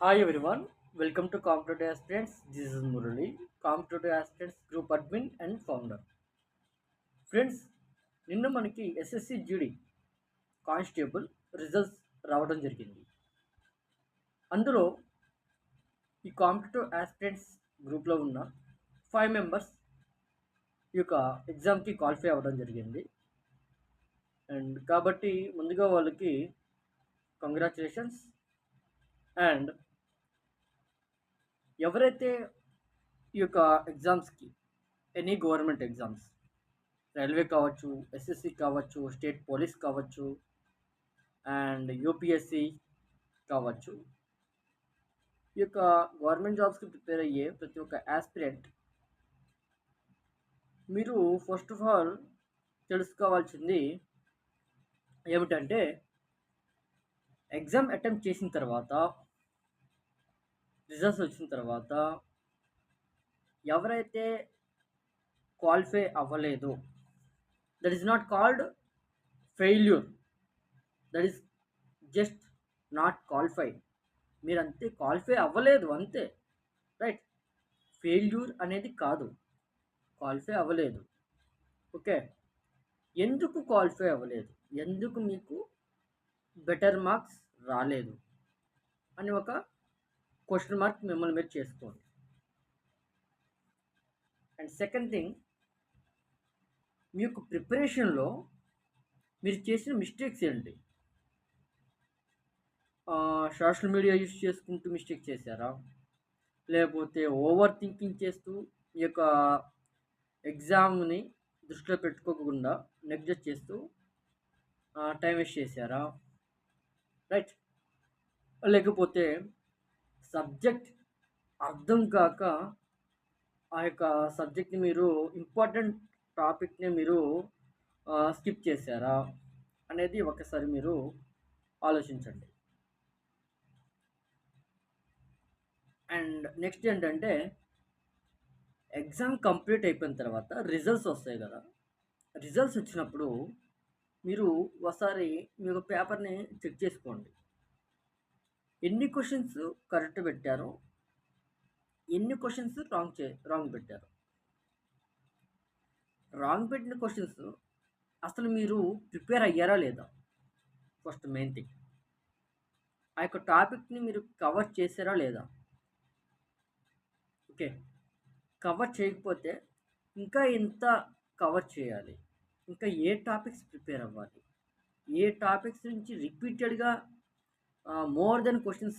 Hi everyone, welcome to Competitive Aspirants. This is Murali, Competitive Aspirants Group Admin and Founder. Friends, నిన్న మనకి SSC GD constable results రావడం జరిగింది. అందులో ఈ competitive aspirants గ్రూప్లో ఉన్న 5 మెంబర్స్ ఈ యొక్క ఎగ్జామ్కి క్వాలిఫై అవ్వడం జరిగింది. అండ్ కాబట్టి ముందుగా వాళ్ళకి కంగ్రాచులేషన్స్. అండ్ ఎవరైతే ఈ యొక్క ఎగ్జామ్స్కి ఎనీ గవర్నమెంట్ ఎగ్జామ్స్ రైల్వే కావచ్చు, ఎస్ఎస్సి కావచ్చు, స్టేట్ పోలీస్ కావచ్చు, అండ్ యూపీఎస్సి కావచ్చు, ఈ యొక్క గవర్నమెంట్ జాబ్స్కి ప్రిపేర్ అయ్యే ప్రతి ఒక్క ఆస్పిరెంట్ మీరు ఫస్ట్ ఆఫ్ ఆల్ తెలుసుకోవాల్సింది ఏమిటంటే, ఎగ్జామ్ అటెంప్ట్ చేసిన తర్వాత రిజల్ట్స్ వచ్చిన తర్వాత ఎవరైతే క్వాలిఫై అవ్వలేదో, that is not called failure, that is just not qualified. మీరు అంతే, క్వాలిఫై అవ్వలేదు అంతే, రైట్. ఫెయిల్యూర్ అనేది కాదు, క్వాలిఫై అవ్వలేదు. ఓకే, ఎందుకు క్వాలిఫై అవ్వలేదు, ఎందుకు మీకు బెటర్ మార్క్స్ రాలేదు అని ఒక క్వశ్చన్ మార్క్ మిమ్మల్ని మీరు చేసుకోండి. అండ్ సెకండ్ థింగ్, మీ యొక్క ప్రిపరేషన్లో మీరు చేసిన మిస్టేక్స్ ఏంటి? సోషల్ మీడియా యూస్ చేసుకుంటూ మిస్టేక్ చేశారా, లేకపోతే ఓవర్ థింకింగ్ చేస్తూ ఈ యొక్క ఎగ్జామ్ని దృష్టిలో పెట్టుకోకుండా నెగ్లెక్ట్ చేస్తూ టైం వేస్ట్ చేశారా, రైట్? లేకపోతే సబ్జెక్ట్ అర్థం కాక ఆ యొక్క సబ్జెక్ట్ని మీరు ఇంపార్టెంట్ టాపిక్ని మీరు స్కిప్ చేశారా అనేది ఒకసారి మీరు ఆలోచించండి. అండ్ నెక్స్ట్ ఏంటంటే, ఎగ్జామ్ కంప్లీట్ అయిపోయిన తర్వాత రిజల్ట్స్ వస్తాయి కదా, రిజల్ట్స్ వచ్చినప్పుడు మీరు ఒకసారి మీ యొక్క పేపర్ని చెక్ చేసుకోండి. ఎన్ని క్వశ్చన్స్ కరెక్ట్ పెట్టారో, ఎన్ని క్వశ్చన్స్ రాంగ్ పెట్టారు. రాంగ్ పెట్టిన క్వశ్చన్స్ అసలు మీరు ప్రిపేర్ అయ్యారా లేదా, ఫస్ట్ మెయిన్ థింగ్. ఆ యొక్క టాపిక్ని మీరు కవర్ చేశారా లేదా. ఓకే, కవర్ చేయకపోతే ఇంకా ఎంత కవర్ చేయాలి, ఇంకా ఏ టాపిక్స్ ప్రిపేర్ అవ్వాలి, ఏ టాపిక్స్ నుంచి రిపీటెడ్గా మోర్ దెన్ క్వశ్చన్స్